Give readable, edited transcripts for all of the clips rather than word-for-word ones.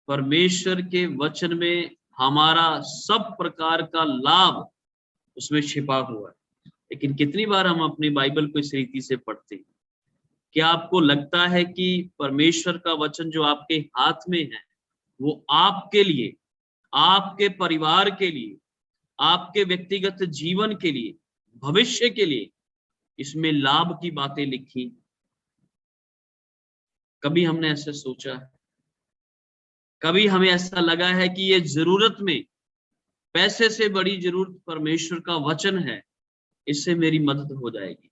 परमेश्वर के वचन में हमारा सब प्रकार का लाभ उसमें छिपा हुआ है। लेकिन कितनी बार हम अपनी बाइबल को इस रीति से पढ़ते हैं? क्या आपको लगता है कि परमेश्वर का वचन जो आपके हाथ में है वो आपके लिए, आपके परिवार के लिए, आपके व्यक्तिगत जीवन के लिए, भविष्य के लिए इसमें लाभ की बातें लिखी? कभी हमने ऐसे सोचा है? कभी हमें ऐसा लगा है कि ये जरूरत में, पैसे से बड़ी जरूरत परमेश्वर का वचन है, इससे मेरी मदद हो जाएगी?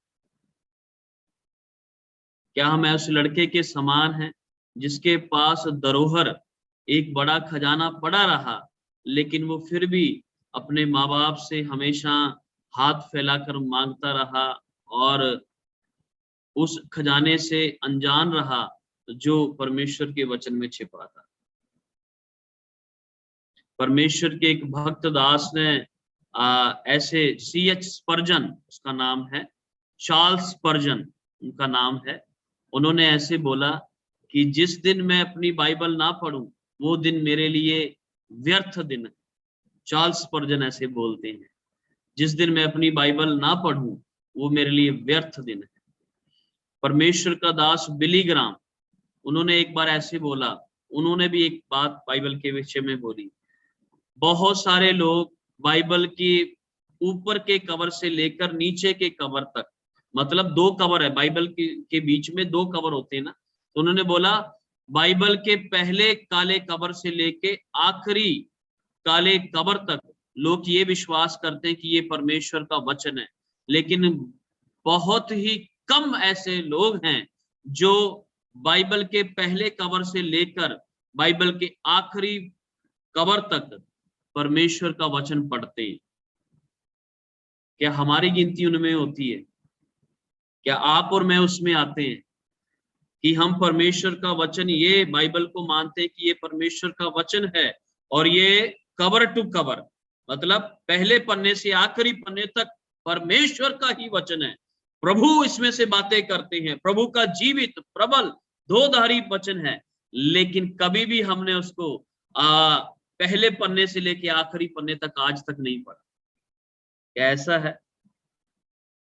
क्या हम उस लड़के के समान हैं जिसके पास धरोहर, एक बड़ा खजाना पड़ा रहा, लेकिन वो फिर भी अपने माँ बाप से हमेशा हाथ फैलाकर मांगता रहा और उस खजाने से अनजान रहा जो परमेश्वर के वचन में छिपा था? परमेश्वर के एक भक्त दास ने ऐसे C.H. स्पर्जन उसका नाम है, चार्ल्स स्पर्जन उनका नाम है, उन्होंने ऐसे बोला कि जिस दिन मैं अपनी बाइबल ना पढूं वो दिन मेरे लिए व्यर्थ दिन है। चार्ल्स स्पर्जन ऐसे बोलते हैं, जिस दिन मैं अपनी बाइबल ना पढूं वो मेरे लिए व्यर्थ दिन है। परमेश्वर का दास बिली ग्राम, उन्होंने एक बार ऐसे बोला, उन्होंने भी एक बात बाइबल के विषय में बोली, बहुत सारे लोग बाइबल की ऊपर के कवर से लेकर नीचे के कवर तक, मतलब दो कवर है बाइबल के बीच में, दो कवर होते हैं ना, तो उन्होंने बोला बाइबल के पहले काले कवर से लेके आखिरी काले कवर तक लोग ये विश्वास करते हैं कि ये परमेश्वर का वचन है, लेकिन बहुत ही कम ऐसे लोग हैं जो बाइबल के पहले कवर से लेकर बाइबल के आखिरी कवर तक परमेश्वर का वचन पढ़ते हैं। क्या हमारी गिनती उनमें होती है? क्या आप और मैं उसमें आते हैं कि हम परमेश्वर का वचन, ये बाइबल को मानते हैं कि ये परमेश्वर का वचन है और ये कवर टू कवर, मतलब पहले पन्ने से आखिरी पन्ने तक परमेश्वर का ही वचन है, प्रभु इसमें से बातें करते हैं, प्रभु का जीवित प्रबल दोधारी वचन है, लेकिन कभी भी हमने उसको पहले पन्ने से लेके आखिरी पन्ने तक आज तक नहीं पढ़ा? क्या ऐसा है?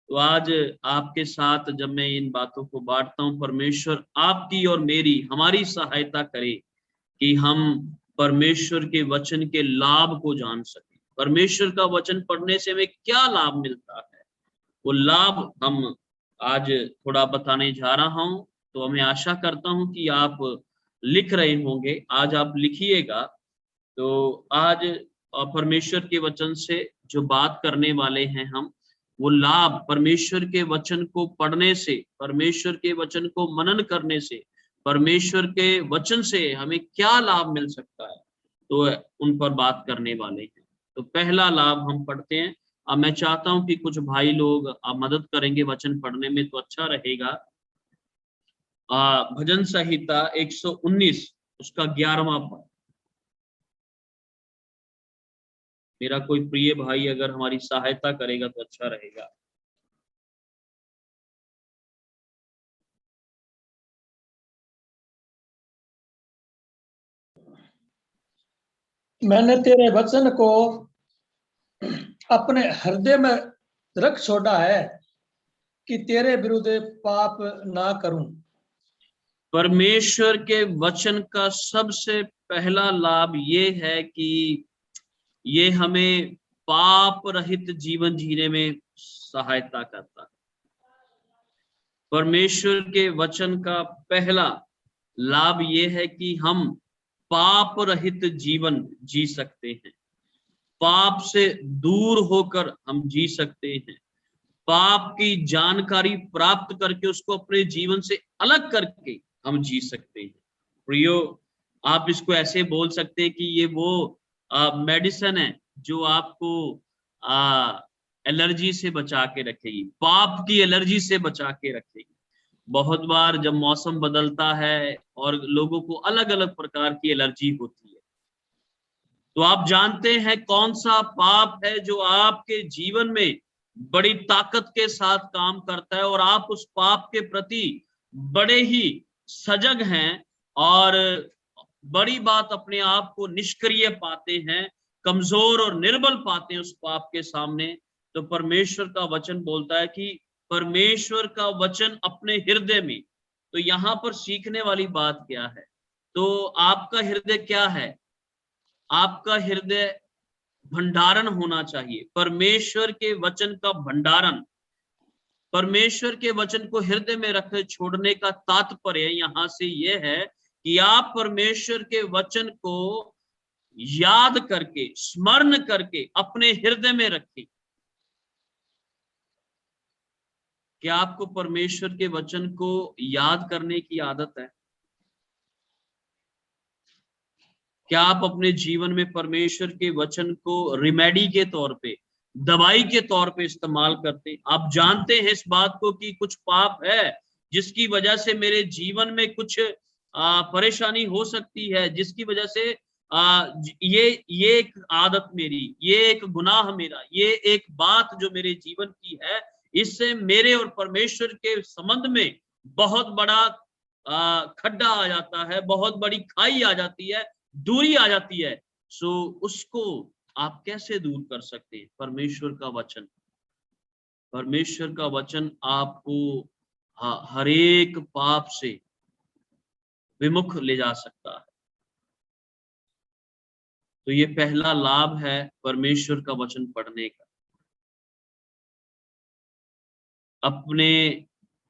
तो आज आपके साथ जब मैं इन बातों को बांटता हूं, परमेश्वर आपकी और मेरी, हमारी सहायता करे कि हम परमेश्वर के वचन के लाभ को जान सकें। परमेश्वर का वचन पढ़ने से हमें क्या लाभ मिलता है, वो लाभ हम आज थोड़ा बताने जा रहा हूं। तो मैं आशा करता हूं कि आप लिख रहे होंगे, आज आप लिखिएगा। तो आज परमेश्वर के वचन से जो बात करने वाले हैं हम, वो लाभ परमेश्वर के वचन को पढ़ने से, परमेश्वर के वचन को मनन करने से, परमेश्वर के वचन से हमें क्या लाभ मिल सकता है, तो उन पर बात करने वाले हैं। तो पहला लाभ हम पढ़ते हैं। अब मैं चाहता हूं कि कुछ भाई लोग आप मदद करेंगे वचन पढ़ने में तो अच्छा रहेगा। भजन संहिता 119 उसका 11वां पद। मेरा कोई प्रिय भाई अगर हमारी सहायता करेगा तो अच्छा रहेगा। मैंने तेरे वचन को अपने हृदय में रख छोड़ा है कि तेरे विरुद्ध पाप ना करूं। परमेश्वर के वचन का सबसे पहला लाभ ये है कि ये हमें पाप रहित जीवन जीने में सहायता करता है। परमेश्वर के वचन का पहला लाभ ये है कि हम पाप रहित जीवन जी सकते हैं, पाप से दूर होकर हम जी सकते हैं, पाप की जानकारी प्राप्त करके उसको अपने जीवन से अलग करके हम जी सकते हैं। प्रियो, आप इसको ऐसे बोल सकते हैं कि ये वो मेडिसिन है जो आपको एलर्जी से बचा के रखेगी, पाप की एलर्जी से बचा के रखेगी। बहुत बार जब मौसम बदलता है और लोगों को अलग अलग प्रकार की एलर्जी होती है, तो आप जानते हैं कौन सा पाप है जो आपके जीवन में बड़ी ताकत के साथ काम करता है और आप उस पाप के प्रति बड़े ही सजग हैं और बड़ी बात अपने आप को निष्क्रिय पाते हैं, कमजोर और निर्बल पाते हैं उस पाप के सामने, तो परमेश्वर का वचन बोलता है कि परमेश्वर का वचन अपने हृदय में। तो यहाँ पर सीखने वाली बात क्या है? तो आपका हृदय क्या है? आपका हृदय भंडारण होना चाहिए, परमेश्वर के वचन का भंडारण। परमेश्वर के वचन को हृदय में रख छोड़ने का तात्पर्य यहां से यह है कि आप परमेश्वर के वचन को याद करके, स्मरण करके अपने हृदय में रखें। क्या आपको परमेश्वर के वचन को याद करने की आदत है? क्या आप अपने जीवन में परमेश्वर के वचन को रिमेडी के तौर पे, दवाई के तौर पे इस्तेमाल करते? आप जानते हैं इस बात को कि कुछ पाप है जिसकी वजह से मेरे जीवन में कुछ परेशानी हो सकती है, जिसकी वजह से ये एक आदत मेरी, ये एक गुनाह मेरा, ये एक बात जो मेरे जीवन की है, इससे मेरे और परमेश्वर के संबंध में बहुत बड़ा खड्डा आ जाता है, बहुत बड़ी खाई आ जाती है, दूरी आ जाती है। सो उसको आप कैसे दूर कर सकते हैं? परमेश्वर का वचन। परमेश्वर का वचन आपको हर एक पाप से विमुख ले जा सकता है। तो ये पहला लाभ है परमेश्वर का वचन पढ़ने का। अपने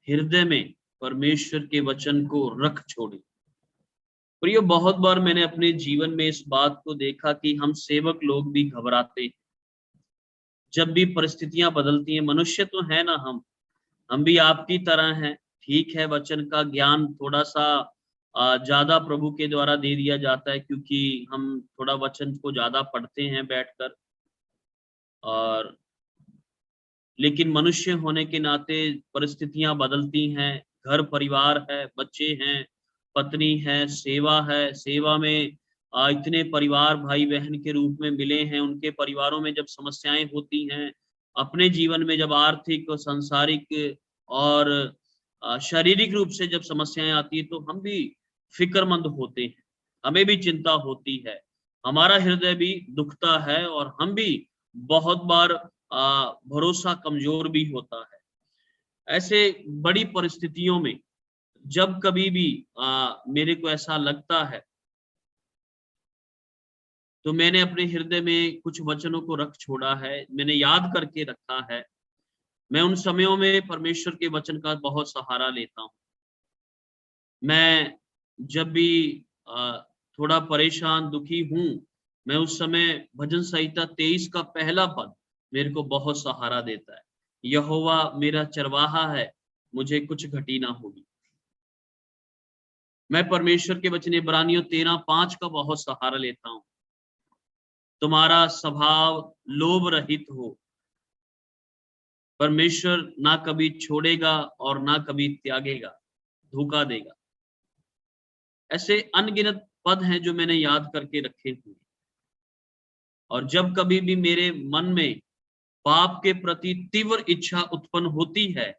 हृदय में परमेश्वर के वचन को रख छोड़े। प्रियो, बहुत बार मैंने अपने जीवन में इस बात को देखा कि हम सेवक लोग भी घबराते हैं जब भी परिस्थितियां बदलती हैं। मनुष्य तो है ना, हम भी आपकी तरह हैं। ठीक है, वचन का ज्ञान थोड़ा सा ज्यादा प्रभु के द्वारा दे दिया जाता है, क्योंकि हम थोड़ा वचन को ज्यादा पढ़ते हैं बैठकर। और लेकिन मनुष्य होने के नाते परिस्थितियां बदलती हैं, घर परिवार है, बच्चे हैं, पत्नी है, सेवा में इतने परिवार भाई बहन के रूप में मिले हैं। उनके परिवारों में जब समस्याएं होती हैं, अपने जीवन में जब आर्थिक और सांसारिक और शारीरिक रूप से जब समस्याएं आती है, तो हम भी फिक्रमंद होते हैं, हमें भी चिंता होती है, हमारा हृदय भी दुखता है, और हम भी बहुत बार भरोसा कमजोर भी होता है। ऐसे बड़ी परिस्थितियों में जब कभी भी मेरे को ऐसा लगता है, तो मैंने अपने हृदय में कुछ वचनों को रख छोड़ा है, मैंने याद करके रखा है। मैं उन समयों में परमेश्वर के वचन का बहुत सहारा लेता हूँ। मैं जब भी थोड़ा परेशान दुखी हूँ, मैं उस समय भजन संहिता 23 का पहला पद मेरे को बहुत सहारा देता है। यहोवा मेरा चरवाहा है, मुझे कुछ घटी ना होगी। मैं परमेश्वर के वचन इब्रानियों 13:5 का बहुत सहारा लेता हूँ। तुम्हारा स्वभाव लोभ रहित हो। परमेश्वर ना कभी छोड़ेगा और ना कभी त्यागेगा, धोखा देगा। ऐसे अनगिनत पद हैं जो मैंने याद करके रखे हुए। और जब कभी भी मेरे मन में पाप के प्रति तीव्र इच्छा उत्पन्न होती है,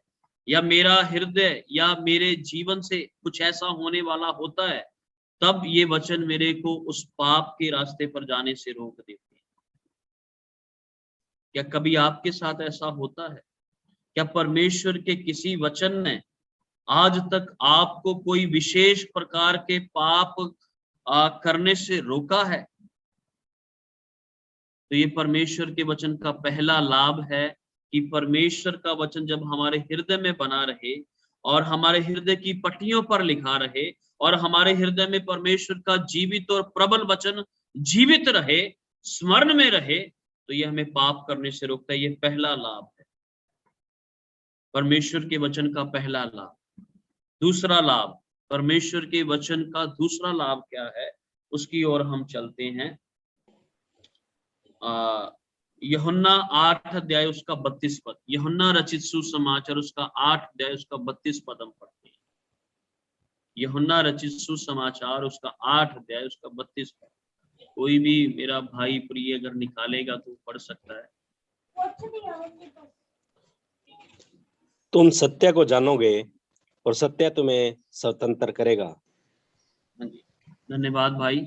या मेरा हृदय या मेरे जीवन से कुछ ऐसा होने वाला होता है, तब ये वचन मेरे को उस पाप के रास्ते पर जाने से रोक देते हैं। क्या कभी आपके साथ ऐसा होता है? क्या परमेश्वर के किसी वचन ने आज तक आपको कोई विशेष प्रकार के पाप करने से रोका है? तो ये परमेश्वर के वचन का पहला लाभ है कि परमेश्वर का वचन जब हमारे हृदय में बना रहे और हमारे हृदय की पट्टियों पर लिखा रहे, और हमारे हृदय में परमेश्वर का जीवित और प्रबल वचन जीवित रहे, स्मरण में रहे, तो ये हमें पाप करने से रोकता है। ये पहला लाभ है, परमेश्वर के वचन का पहला लाभ। दूसरा लाभ, परमेश्वर के वचन का दूसरा लाभ क्या है, उसकी ओर हम चलते हैं। यूहन्ना 8 अध्याय उसका 32 पद, यूहन्ना रचित सुसमाचार उसका 8 अध्याय उसका 32 पद हम पढ़ते हैं। यूहन्ना रचित सुसमाचार उसका 8 अध्याय उसका 32 पद। कोई भी मेरा भाई प्रिय अगर निकालेगा तो पढ़ सकता है। तुम सत्य को जानोगे और सत्य तुम्हें स्वतंत्र करेगा। हाँ जी, धन्यवाद भाई।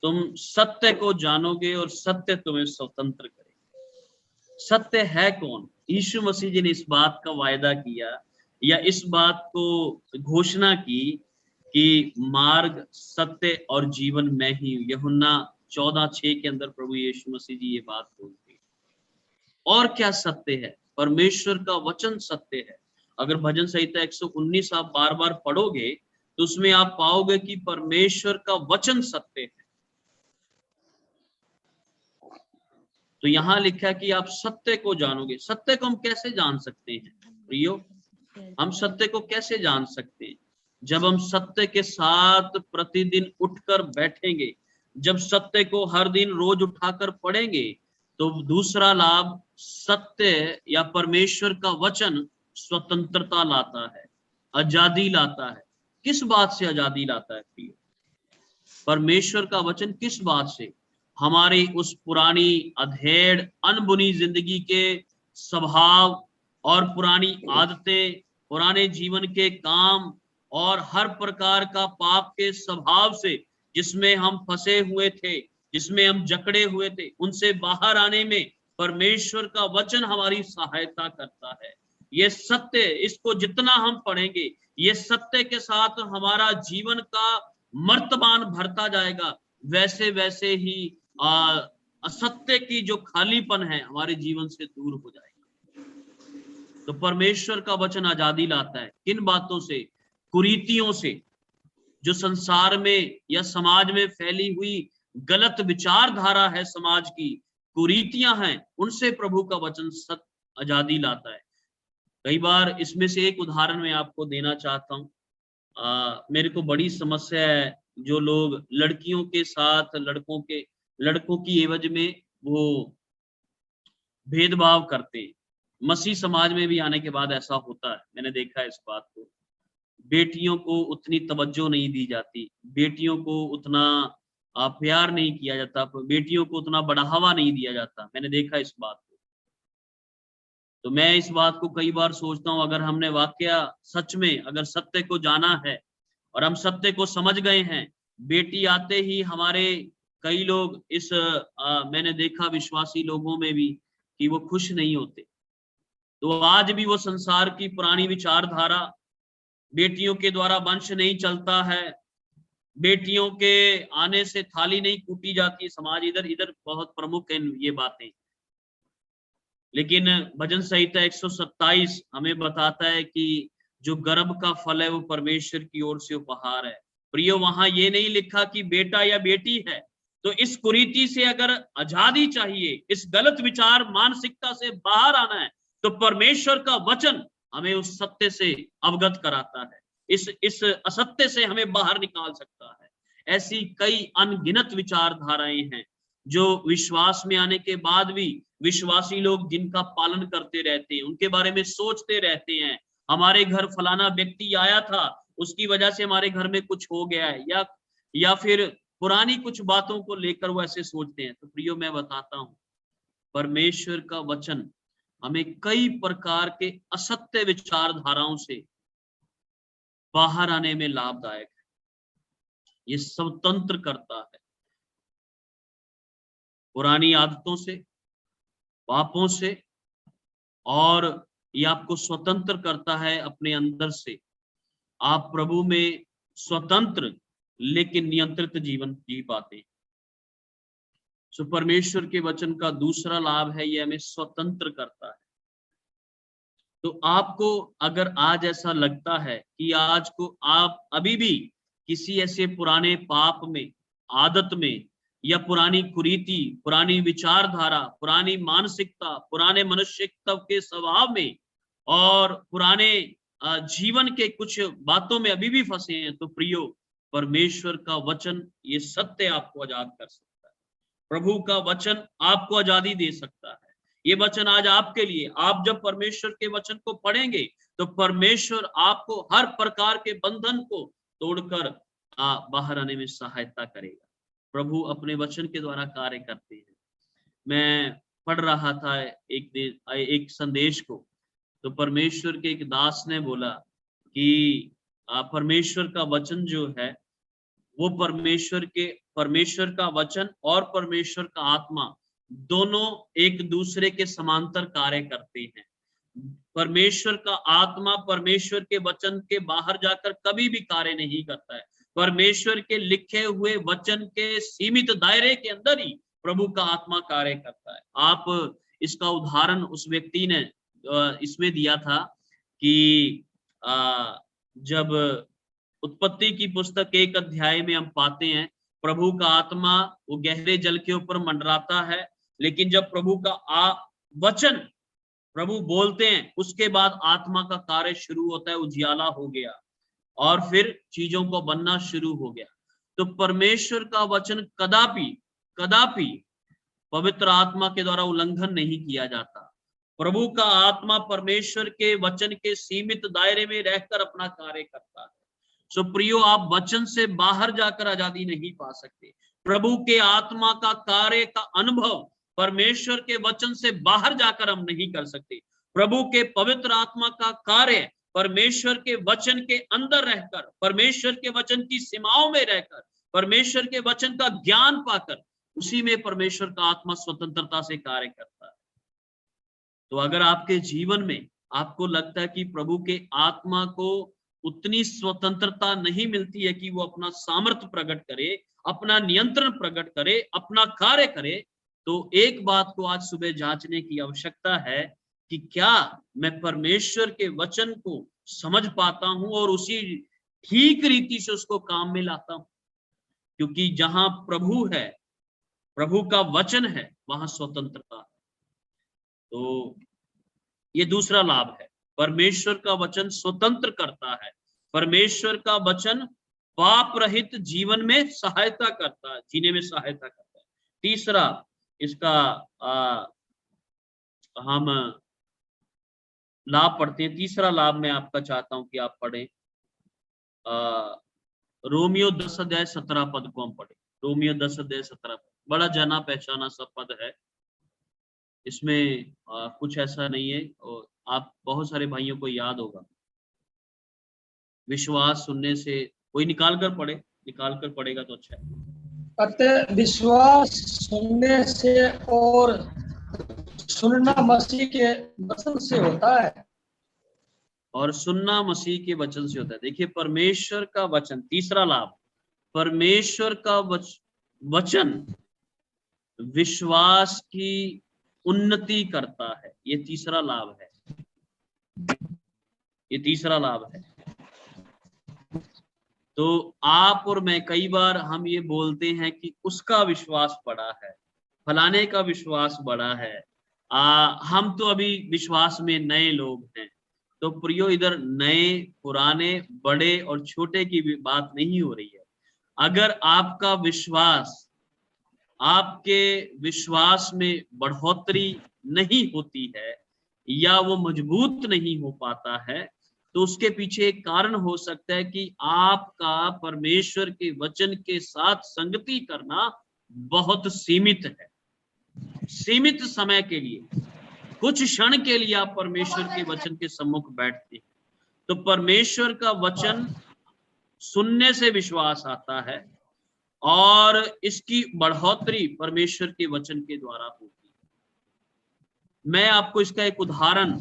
तुम सत्य को जानोगे और सत्य तुम्हें स्वतंत्र करेगा। सत्य है कौन? यीशु मसीह जी ने इस बात का वायदा किया या इस बात को घोषणा की कि मार्ग, सत्य और जीवन मैं ही हूं। यूहन्ना 14:6 के अंदर प्रभु यीशु मसीह जी ये बात बोलते हैं। और क्या सत्य है? परमेश्वर का वचन सत्य है। अगर भजन संहिता 119 आप बार बार पढ़ोगे तो उसमें आप पाओगे कि परमेश्वर का वचन सत्य है। तो यहां लिखा है कि आप सत्य को जानोगे। सत्य को हम कैसे जान सकते हैं प्रियो? हम सत्य को कैसे जान सकते हैं? जब हम सत्य के साथ प्रतिदिन उठकर बैठेंगे, जब सत्य को हर दिन रोज उठाकर पढ़ेंगे, तो दूसरा लाभ, सत्य या परमेश्वर का वचन स्वतंत्रता लाता है, आजादी लाता है। किस बात से आजादी लाता है प्रियो? परमेश्वर का वचन किस बात से? हमारी उस पुरानी अधेड़ अनबुनी जिंदगी के स्वभाव और पुरानी आदतें, पुराने जीवन के काम और हर प्रकार का पाप के स्वभाव से जिसमें हम फंसे हुए थे, जिसमें हम जकड़े हुए थे, उनसे बाहर आने में परमेश्वर का वचन हमारी सहायता करता है। ये सत्य, इसको जितना हम पढ़ेंगे, ये सत्य के साथ हमारा जीवन का मर्तबान भरता जाएगा, वैसे वैसे ही असत्य की जो खालीपन है हमारे जीवन से दूर हो जाएगा। तो परमेश्वर का वचन आजादी लाता है। किन बातों से? कुरीतियों से, जो संसार में या समाज में फैली हुई गलत विचारधारा है, समाज की कुरीतियां हैं, उनसे प्रभु का वचन सत्य आजादी लाता है। कई बार इसमें से एक उदाहरण मैं आपको देना चाहता हूं। मेरे को बड़ी समस्या है जो लोग लड़कियों के साथ लड़कों की एवज में वो भेदभाव करते हैं। मसीह समाज में भी आने के बाद ऐसा होता है, मैंने देखा है इस बात को। बेटियों को उतनी तवज्जो नहीं दी जाती, बेटियों को उतना प्यार नहीं किया जाता, बेटियों को उतना बढ़ावा नहीं दिया जाता। मैंने देखा इस बात को। तो मैं इस बात को कई बार सोचता हूं, अगर हमने वाकया सच में अगर सत्य को जाना है और हम सत्य को समझ गए हैं, बेटी आते ही हमारे कई लोग मैंने देखा विश्वासी लोगों में भी कि वो खुश नहीं होते। तो आज भी वो संसार की पुरानी विचारधारा, बेटियों के द्वारा वंश नहीं चलता है, बेटियों के आने से थाली नहीं कूटी जाती, समाज इधर इधर बहुत प्रमुख है ये बातें। लेकिन भजन संहिता 127 हमें बताता है कि जो गर्भ का फल है वो परमेश्वर की ओर से उपहार है। प्रियो, वहां ये नहीं लिखा कि बेटा या बेटी है। तो इस कुरीति से अगर आजादी चाहिए, इस गलत विचार मानसिकता से बाहर आना है, तो परमेश्वर का वचन हमें उस सत्य से अवगत कराता है, इस असत्य से हमें बाहर निकाल सकता है। ऐसी कई अनगिनत विचारधाराएं हैं जो विश्वास में आने के बाद भी विश्वासी लोग जिनका पालन करते रहते हैं, उनके बारे में सोचते रहते हैं। हमारे घर फलाना व्यक्ति आया था, उसकी वजह से हमारे घर में कुछ हो गया है, या फिर पुरानी कुछ बातों को लेकर वो ऐसे सोचते हैं। तो प्रियो, मैं बताता हूं, परमेश्वर का वचन हमें कई प्रकार के असत्य विचारधाराओं से बाहर आने में लाभदायक है। ये स्वतंत्र करता है पुरानी आदतों से, पापों से, और ये आपको स्वतंत्र करता है अपने अंदर से। आप प्रभु में स्वतंत्र लेकिन नियंत्रित जीवन जी पाते हैं। सो परमेश्वर के वचन का दूसरा लाभ है, ये हमें स्वतंत्र करता है। तो आपको अगर आज ऐसा लगता है कि आज को आप अभी भी किसी ऐसे पुराने पाप में, आदत में, या पुरानी कुरीति, पुरानी विचारधारा, पुरानी मानसिकता, पुराने मनुष्यत्व के स्वभाव में और पुराने जीवन के कुछ बातों में अभी भी फंसे हैं, तो प्रियो, परमेश्वर का वचन ये सत्य आपको आजाद कर सकता है। प्रभु का वचन आपको आजादी दे सकता है। ये वचन आज आपके लिए, आप जब परमेश्वर के वचन को पढ़ेंगे तो परमेश्वर आपको हर प्रकार के बंधन को तोड़कर बाहर आने में सहायता करेगा। प्रभु अपने वचन के द्वारा कार्य करते हैं। मैं पढ़ रहा था एक संदेश को, तो परमेश्वर के एक दास ने बोला कि परमेश्वर का वचन जो है वो परमेश्वर का वचन और परमेश्वर का आत्मा दोनों एक दूसरे के समांतर कार्य करते हैं। परमेश्वर का आत्मा परमेश्वर के वचन के बाहर जाकर कभी भी कार्य नहीं करता है। परमेश्वर के लिखे हुए वचन के सीमित दायरे के अंदर ही प्रभु का आत्मा कार्य करता है। आप इसका उदाहरण उस व्यक्ति ने इसमें दिया था कि जब उत्पत्ति की पुस्तक 1 अध्याय में हम पाते हैं प्रभु का आत्मा वो गहरे जल के ऊपर मंडराता है, लेकिन जब प्रभु का वचन प्रभु बोलते हैं उसके बाद आत्मा का कार्य शुरू होता है, उजियाला हो गया और फिर चीजों को बनना शुरू हो गया। तो परमेश्वर का वचन कदापि पवित्र आत्मा के द्वारा उल्लंघन नहीं किया जाता। प्रभु का आत्मा परमेश्वर के वचन के सीमित दायरे में रहकर अपना कार्य करता है। सो प्रियो, आप वचन से बाहर जाकर आजादी नहीं पा सकते। प्रभु के आत्मा का कार्य का अनुभव परमेश्वर के वचन से बाहर जाकर हम नहीं कर सकते। प्रभु के पवित्र आत्मा का कार्य परमेश्वर के वचन के अंदर रहकर, परमेश्वर के वचन की सीमाओं में रहकर, परमेश्वर के वचन का ज्ञान पाकर, उसी में परमेश्वर का आत्मा स्वतंत्रता से कार्य करता है। तो अगर आपके जीवन में आपको लगता है कि प्रभु के आत्मा को उतनी स्वतंत्रता नहीं मिलती है कि वो अपना सामर्थ्य प्रकट करे, अपना नियंत्रण प्रकट करे, अपना कार्य करे, तो एक बात को आज सुबह जांचने की आवश्यकता है कि क्या मैं परमेश्वर के वचन को समझ पाता हूं और उसी ठीक रीति से उसको काम में लाता हूं। क्योंकि जहां प्रभु है, प्रभु का वचन है, वहां स्वतंत्रता है। तो ये दूसरा लाभ है, परमेश्वर का वचन स्वतंत्र करता है। परमेश्वर का वचन पाप रहित जीवन में सहायता करता है, जीने में सहायता करता है। तीसरा इसका हम लाभ पढ़ते हैं। तीसरा लाभ मैं आपका चाहता हूं कि आप पढ़ें रोमियो 10 अध्याय 17 पद को हम पढ़े। रोमियो 10 अध्याय 17 पद बड़ा जाना पहचाना सा पद है। इसमें कुछ ऐसा नहीं है और आप बहुत सारे भाइयों को याद होगा। विश्वास सुनने से, कोई निकाल कर पढ़ेगा तो अच्छा है। अतः विश्वास सुनने से और सुनना मसीह के वचन से होता है, और सुनना मसीह के वचन से होता है। देखिए, परमेश्वर का वचन, तीसरा लाभ, परमेश्वर का वचन विश्वास की उन्नति करता है। ये तीसरा लाभ है, ये तीसरा लाभ है। तो आप और मैं कई बार हम ये बोलते हैं कि उसका विश्वास बड़ा है, फलाने का विश्वास बड़ा है। हम तो अभी विश्वास में नए लोग हैं। तो प्रियो, इधर नए, पुराने, बड़े और छोटे की भी बात नहीं हो रही है। अगर आपका विश्वास, आपके विश्वास में बढ़ोतरी नहीं होती है या वो मजबूत नहीं हो पाता है, तो उसके पीछे एक कारण हो सकता है कि आपका परमेश्वर के वचन के साथ संगति करना बहुत सीमित है। सीमित समय के लिए, कुछ क्षण के लिए आप परमेश्वर के वचन के सम्मुख बैठते हैं। तो परमेश्वर का वचन सुनने से विश्वास आता है और इसकी बढ़ोतरी परमेश्वर के वचन के द्वारा होती है। मैं आपको इसका एक उदाहरण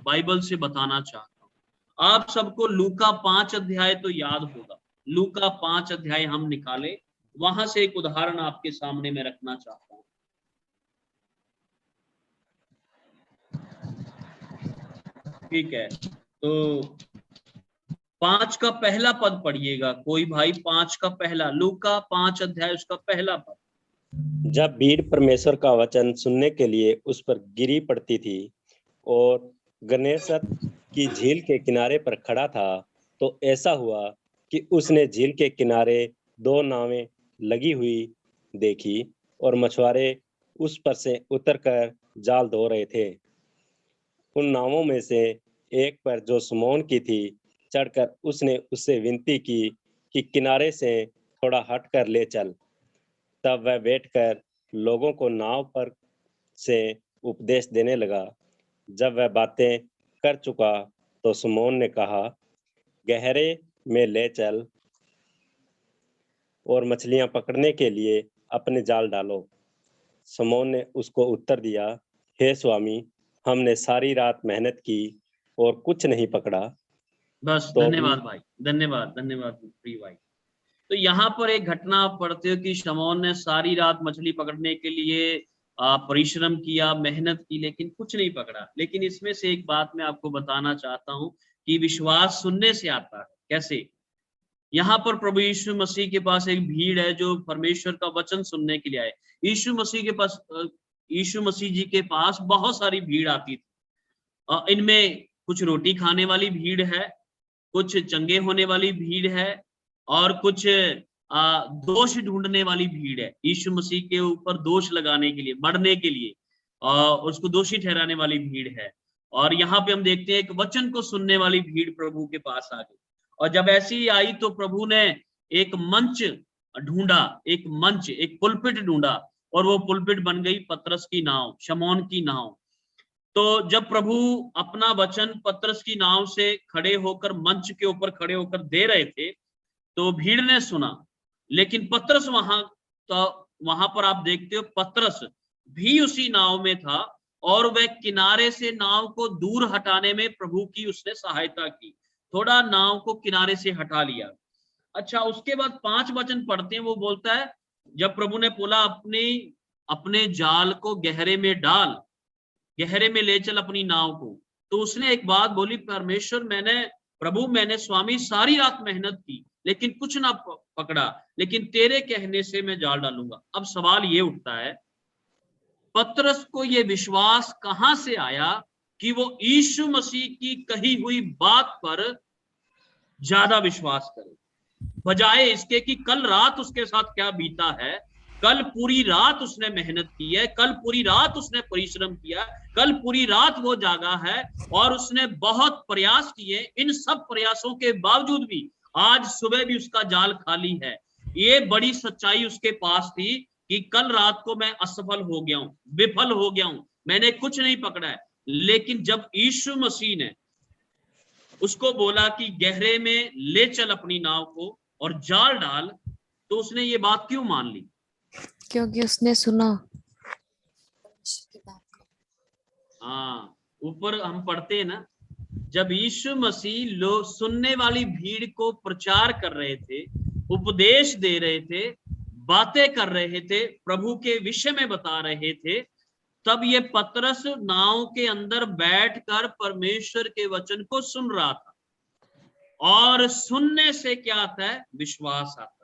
बाइबल से बताना चाहता हूं। आप सबको लूका 5 अध्याय तो याद होगा। लूका 5 अध्याय हम निकाले, वहां से एक उदाहरण आपके सामने में रखना चाहता हूं। ठीक है, तो 5 का पहला पद पढ़िएगा कोई भाई। 5 का पहला, लूका 5 अध्याय उसका पहला पद। जब भीड़ परमेश्वर का वचन सुनने के लिए उस पर गिरी पड़ती थी और गन्नेसरत की झील के किनारे पर खड़ा था, तो ऐसा हुआ कि उसने झील के किनारे 2 नावें लगी हुई देखी और मछुआरे उस पर से उतरकर जाल धो रहे थे। उन नावों में से एक पर, जो शमौन की थी, चढ़कर उसने उससे विनती की कि किनारे से थोड़ा हट कर ले चल। तब वह बैठकर लोगों को नाव पर से उपदेश देने लगा। जब वह बातें कर चुका तो शमौन ने कहा, गहरे में ले चल और मछलियां पकड़ने के लिए अपने जाल डालो। शमौन ने उसको उत्तर दिया, हे स्वामी, हमने सारी रात मेहनत की और कुछ नहीं पकड़ा। बस तो धन्यवाद भाई, धन्यवाद धन्यवाद प्रिय भाई। तो यहाँ पर एक घटना आप पढ़ते हो कि शमौन ने सारी रात मछली पकड़ने के लिए परिश्रम किया, मेहनत की, लेकिन कुछ नहीं पकड़ा। लेकिन इसमें से एक बात मैं आपको बताना चाहता हूँ कि विश्वास सुनने से आता है। कैसे? यहाँ पर प्रभु यीशु मसीह के पास एक भीड़ है जो परमेश्वर का वचन सुनने के लिए आए। यीशु मसीह के पास यीशु मसीह जी के पास बहुत सारी भीड़ आती थी। इनमें कुछ रोटी खाने वाली भीड़ है, कुछ चंगे होने वाली भीड़ है, और कुछ दोष ढूंढने वाली भीड़ है। यीशु मसीह के ऊपर दोष लगाने के लिए, बढ़ने के लिए, उसको दोषी ठहराने वाली भीड़ है। और यहाँ पे हम देखते हैं एक वचन को सुनने वाली भीड़ प्रभु के पास आ गई। और जब ऐसी आई तो प्रभु ने एक मंच ढूंढा, एक मंच, एक पुलपिट ढूंढा, और वो पुलपिट बन गई पतरस की नाव, शमौन की नाव। तो जब प्रभु अपना वचन पतरस की नाव से खड़े होकर, मंच के ऊपर खड़े होकर दे रहे थे, तो भीड़ ने सुना। लेकिन पतरस वहां पर आप देखते हो पतरस भी उसी नाव में था, और वह किनारे से नाव को दूर हटाने में प्रभु की उसने सहायता की, थोड़ा नाव को किनारे से हटा लिया। अच्छा, उसके बाद 5 वचन पढ़ते हैं। वो बोलता है, जब प्रभु ने बोला अपने जाल को गहरे में डाल, गहरे में ले चल अपनी नाव को, तो उसने एक बात बोली, परमेश्वर, मैंने स्वामी सारी रात मेहनत की लेकिन कुछ ना पकड़ा, लेकिन तेरे कहने से मैं जाल डालूंगा। अब सवाल ये उठता है, पतरस को ये विश्वास कहां से आया कि वो यीशु मसीह की कही हुई बात पर ज्यादा विश्वास करे, बजाय इसके कि कल रात उसके साथ क्या बीता है। कल पूरी रात उसने मेहनत की है, कल पूरी रात उसने परिश्रम किया, कल पूरी रात वो जागा है, और उसने बहुत प्रयास किए। इन सब प्रयासों के बावजूद भी आज सुबह भी उसका जाल खाली है। ये बड़ी सच्चाई उसके पास थी कि कल रात को मैं असफल हो गया हूं, विफल हो गया हूं, मैंने कुछ नहीं पकड़ा है। लेकिन जब यीशु मसीह ने उसको बोला कि गहरे में ले चल अपनी नाव को और जाल डाल, तो उसने ये बात क्यों मान ली? क्योंकि उसने सुना। हाँ, ऊपर हम पढ़ते हैं ना, जब यीशु मसीह लोग सुनने वाली भीड़ को प्रचार कर रहे थे, उपदेश दे रहे थे, बातें कर रहे थे, प्रभु के विषय में बता रहे थे, तब ये पतरस नाव के अंदर बैठकर परमेश्वर के वचन को सुन रहा था। और सुनने से क्या आता है? विश्वास आता है।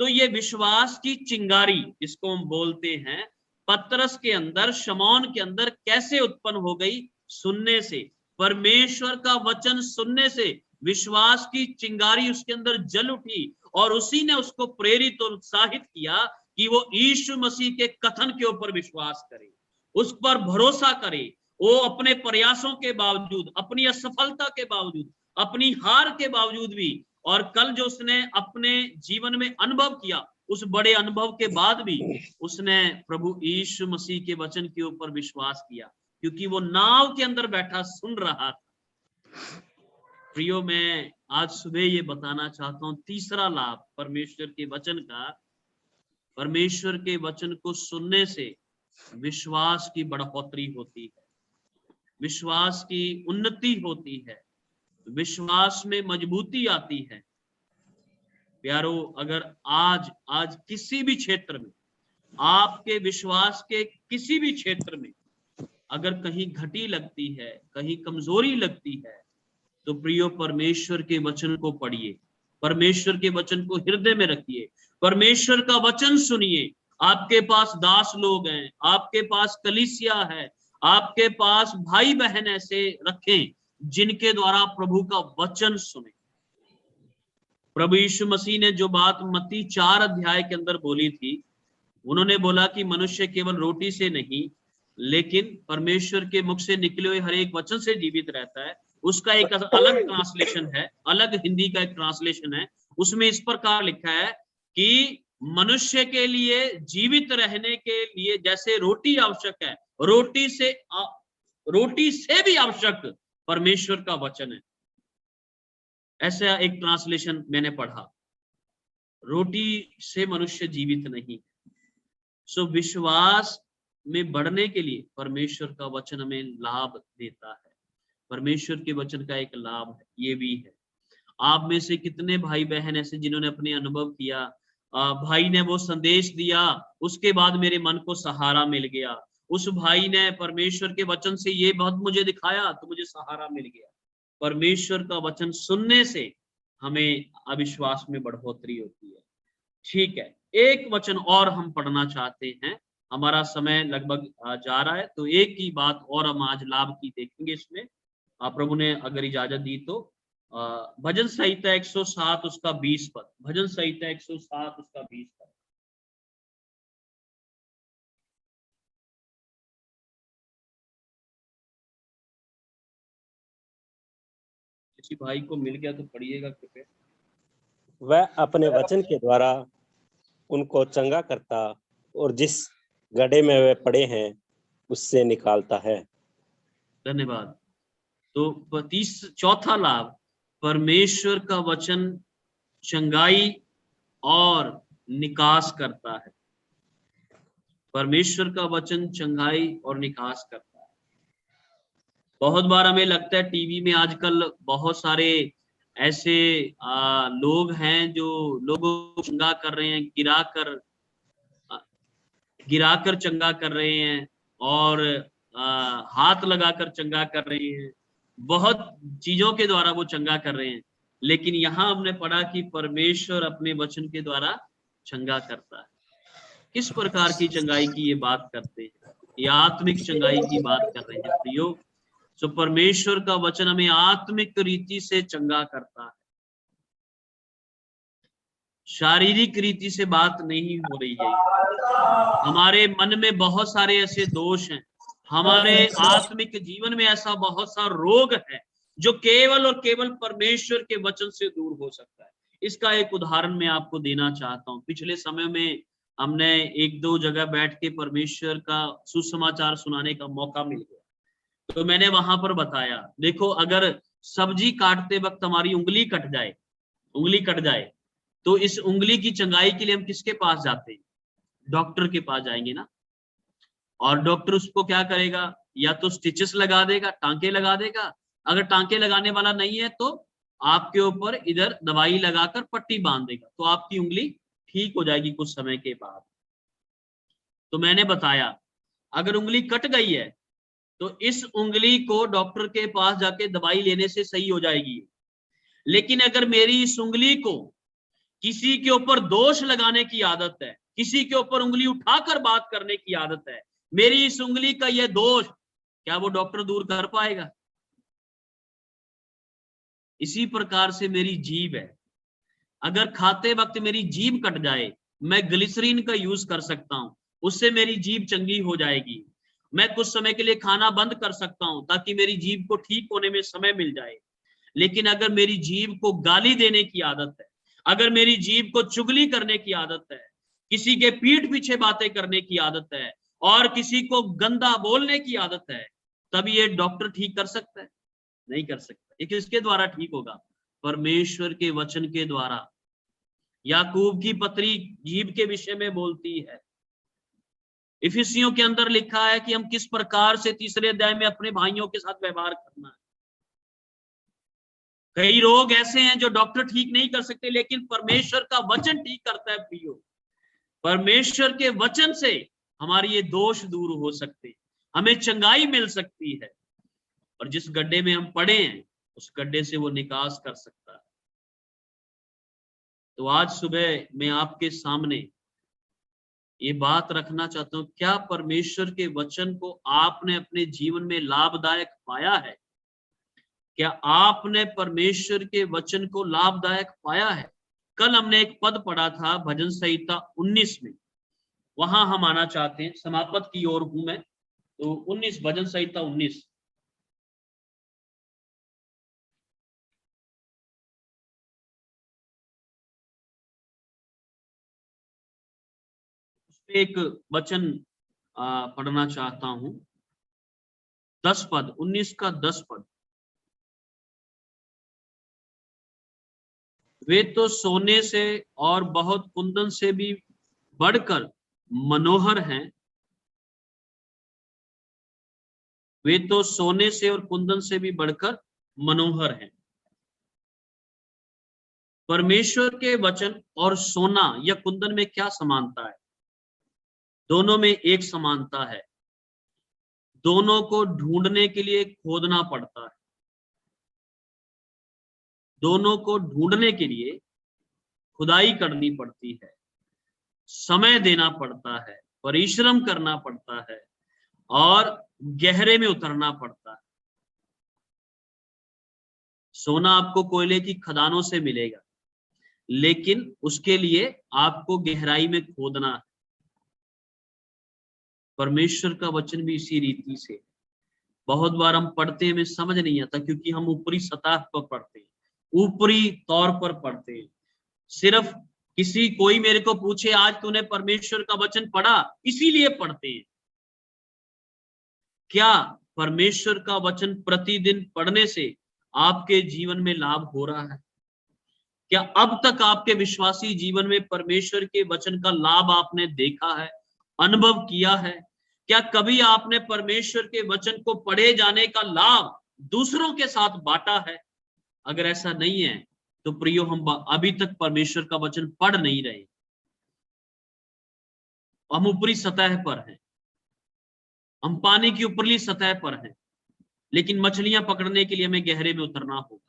तो ये विश्वास की चिंगारी, जिसको हम बोलते हैं, पतरस के अंदर, शमौन के अंदर कैसे उत्पन्न हो गई? सुनने से, परमेश्वर का वचन सुनने से विश्वास की चिंगारी उसके अंदर जल उठी, और उसी ने उसको प्रेरित और उत्साहित किया कि वो यीशु मसीह के कथन के ऊपर विश्वास करे, उस पर भरोसा करे। वो अपने प्रयासों के बावजूद, अपनी असफलता के बावजूद, अपनी हार के बावजूद भी, और कल जो उसने अपने जीवन में अनुभव किया, उस बड़े अनुभव के बाद भी उसने प्रभु यीशु मसीह के वचन के ऊपर विश्वास किया, क्योंकि वो नाव के अंदर बैठा सुन रहा था। प्रियो, मैं आज सुबह ये बताना चाहता हूं, तीसरा लाभ परमेश्वर के वचन का, परमेश्वर के वचन को सुनने से विश्वास की बढ़ोतरी होती है, विश्वास की उन्नति होती है, विश्वास में मजबूती आती है। प्यारो, अगर आज किसी भी क्षेत्र में, आपके विश्वास के किसी भी क्षेत्र में अगर कहीं घटी लगती है, कहीं कमजोरी लगती है, तो प्रियो, परमेश्वर के वचन को पढ़िए, परमेश्वर के वचन को हृदय में रखिए, परमेश्वर का वचन सुनिए। आपके पास दास लोग हैं, आपके पास कलीसिया है, आपके पास भाई बहन ऐसे रखें जिनके द्वारा प्रभु का वचन सुने। प्रभु यीशु मसीह ने जो बात मत्ती 4 अध्याय के अंदर बोली थी, उन्होंने बोला कि मनुष्य केवल रोटी से नहीं, लेकिन परमेश्वर के मुख से निकले हुए हर एक वचन से जीवित रहता है। उसका एक अलग ट्रांसलेशन है, अलग हिंदी का एक ट्रांसलेशन है। उसमें इस प्रकार लिखा है कि मनुष्य के लिए जीवित रहने के लिए जैसे रोटी आवश्यक है, रोटी से भी आवश्यक परमेश्वर का वचन है। ऐसा एक ट्रांसलेशन मैंने पढ़ा। रोटी से मनुष्य जीवित नहीं। सो विश्वास में बढ़ने के लिए परमेश्वर का वचन हमें लाभ देता है। परमेश्वर के वचन का एक लाभ ये भी है। आप में से कितने भाई बहन ऐसे जिन्होंने अपने अनुभव किया, भाई ने वो संदेश दिया, उसके बाद मेरे मन को सहारा मिल गया, उस भाई ने परमेश्वर के वचन से ये बहुत मुझे दिखाया तो मुझे सहारा मिल गया। परमेश्वर का वचन सुनने से हमें अविश्वास में बढ़ोतरी होती है। ठीक है, एक वचन और हम पढ़ना चाहते हैं, हमारा समय लगभग जा रहा है, तो एक ही बात और हम आज लाभ की देखेंगे इसमें, प्रभु ने अगर इजाजत दी तो। भजन संहिता 107 उसका 20 पद, भजन संहिता 107 उसका 20 पद। किसी भाई को मिल गया तो पढ़िएगा कृपया। वह अपने वचन के द्वारा उनको चंगा करता और जिस गड्ढे में वे पड़े हैं उससे निकालता है। धन्यवाद। तो चौथा लाभ, परमेश्वर का वचन चंगाई और निकास करता है। परमेश्वर का वचन चंगाई और निकास करता है। बहुत बार हमें लगता है टीवी में आजकल बहुत सारे ऐसे लोग हैं जो लोगों को चंगा कर रहे हैं, गिराकर चंगा कर रहे हैं और हाथ लगाकर चंगा कर रहे हैं, बहुत चीजों के द्वारा वो चंगा कर रहे हैं। लेकिन यहाँ हमने पढ़ा कि परमेश्वर अपने वचन के द्वारा चंगा करता है। किस प्रकार की चंगाई की ये बात करते हैं? ये आत्मिक चंगाई की बात कर रहे हैं प्रियो। सो परमेश्वर का वचन हमें आत्मिक रीति से चंगा करता है, शारीरिक रीति से बात नहीं हो रही है। हमारे मन में बहुत सारे ऐसे दोष हैं, हमारे आत्मिक जीवन में ऐसा बहुत सा रोग है जो केवल और केवल परमेश्वर के वचन से दूर हो सकता है। इसका एक उदाहरण मैं आपको देना चाहता हूँ। पिछले समय में हमने एक दो जगह बैठ के परमेश्वर का सुसमाचार सुनाने का मौका मिल गया, तो मैंने वहां पर बताया, देखो अगर सब्जी काटते वक्त हमारी उंगली कट जाए तो इस उंगली की चंगाई के लिए हम किसके पास जाते हैं? डॉक्टर के पास जाएंगे ना। और डॉक्टर उसको क्या करेगा? या तो स्टिचेस लगा देगा, टांके लगा देगा। अगर टांके लगाने वाला नहीं है तो आपके ऊपर इधर दवाई लगाकर पट्टी बांध देगा, तो आपकी उंगली ठीक हो जाएगी कुछ समय के बाद। तो मैंने बताया अगर उंगली कट गई है तो इस उंगली को डॉक्टर के पास जाके दवाई लेने से सही हो जाएगी। लेकिन अगर मेरी इस उंगली को किसी के ऊपर दोष लगाने की आदत है, किसी के ऊपर उंगली उठाकर बात करने की आदत है, मेरी इस उंगली का यह दोष क्या वो डॉक्टर दूर कर पाएगा? इसी प्रकार से मेरी जीभ है, अगर खाते वक्त मेरी जीभ कट जाए, मैं ग्लिसरीन का यूज कर सकता हूं, उससे मेरी जीभ चंगी हो जाएगी। मैं कुछ समय के लिए खाना बंद कर सकता हूं ताकि मेरी जीभ को ठीक होने में समय मिल जाए। लेकिन अगर मेरी जीभ को गाली देने की आदत है, अगर मेरी जीभ को चुगली करने की आदत है, किसी के पीठ पीछे बातें करने की आदत है और किसी को गंदा बोलने की आदत है, तब ये डॉक्टर ठीक कर सकता है? नहीं कर सकता। ये किसके द्वारा ठीक होगा? परमेश्वर के वचन के द्वारा। याकूब की पत्री जीभ के विषय में बोलती है। इफिसियों के अंदर लिखा है कि हम किस प्रकार से तीसरे अध्याय में अपने भाइयों के साथ व्यवहार करना है। कई रोग ऐसे हैं जो डॉक्टर ठीक नहीं कर सकते, लेकिन परमेश्वर का वचन ठीक करता है प्रियो। परमेश्वर के वचन से हमारे ये दोष दूर हो सकते हैं, हमें चंगाई मिल सकती है, और जिस गड्ढे में हम पड़े हैं उस गड्ढे से वो निकास कर सकता है। तो आज सुबह मैं आपके सामने ये बात रखना चाहता हूं, क्या परमेश्वर के वचन को आपने अपने जीवन में लाभदायक पाया है? क्या आपने परमेश्वर के वचन को लाभदायक पाया है? कल हमने एक पद पढ़ा था भजन संहिता 19 में, वहां हम आना चाहते हैं, समापत की ओर हूं मैं। तो 19 भजन संहिता 19, एक वचन पढ़ना चाहता हूं, 10 पद, 19 का 10 पद। वे तो सोने से और बहुत कुंदन से भी बढ़कर मनोहर हैं। वे तो सोने से और कुंदन से भी बढ़कर मनोहर हैं। परमेश्वर के वचन और सोना या कुंदन में क्या समानता है? दोनों में एक समानता है, दोनों को ढूंढने के लिए खोदना पड़ता है। दोनों को ढूंढने के लिए खुदाई करनी पड़ती है, समय देना पड़ता है, परिश्रम करना पड़ता है और गहरे में उतरना पड़ता है। सोना आपको कोयले की खदानों से मिलेगा, लेकिन उसके लिए आपको गहराई में खोदना है। परमेश्वर का वचन भी इसी रीति से, बहुत बार हम पढ़ते हैं, हमें समझ नहीं आता क्योंकि हम ऊपरी सतह पर पढ़ते हैं, ऊपरी तौर पर पढ़ते हैं। सिर्फ कोई मेरे को पूछे आज तूने परमेश्वर का वचन पढ़ा, इसीलिए पढ़ते हैं। क्या परमेश्वर का वचन प्रतिदिन पढ़ने से आपके जीवन में लाभ हो रहा है? क्या अब तक आपके विश्वासी जीवन में परमेश्वर के वचन का लाभ आपने देखा है, अनुभव किया है? क्या कभी आपने परमेश्वर के वचन को पढ़े जाने का लाभ दूसरों के साथ बांटा है? अगर ऐसा नहीं है तो प्रियो, हम अभी तक परमेश्वर का वचन पढ़ नहीं रहे, हम ऊपरी सतह पर हैं, हम पानी की ऊपरली सतह पर हैं, लेकिन मछलियां पकड़ने के लिए हमें गहरे में उतरना होगा,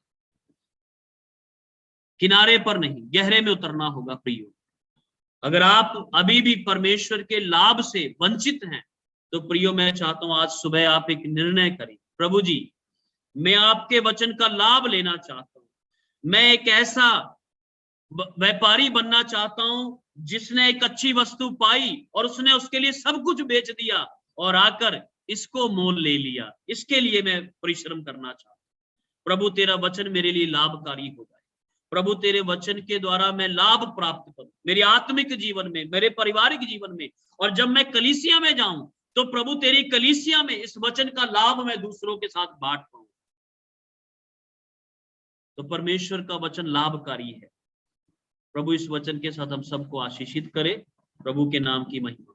किनारे पर नहीं, गहरे में उतरना होगा। प्रियो, अगर आप अभी भी परमेश्वर के लाभ से वंचित हैं तो प्रियो, मैं चाहता हूं आज सुबह आप एक निर्णय करें, प्रभु जी मैं आपके वचन का लाभ लेना चाहता हूं, मैं एक ऐसा व्यापारी बनना चाहता हूं जिसने एक अच्छी वस्तु पाई और उसने उसके लिए सब कुछ बेच दिया और आकर इसको मोल ले लिया, इसके लिए मैं परिश्रम करना चाहता हूं। प्रभु तेरा वचन मेरे लिए लाभकारी हो जाए, प्रभु तेरे वचन के द्वारा मैं लाभ प्राप्त करूं मेरे आत्मिक जीवन में, मेरे पारिवारिक जीवन में, और जब मैं कलीसिया में जाऊं तो प्रभु तेरी कलीसिया में इस वचन का लाभ मैं दूसरों के साथ बांट पाऊं। तो परमेश्वर का वचन लाभकारी है। प्रभु इस वचन के साथ हम सबको आशीषित करे। प्रभु के नाम की महिमा।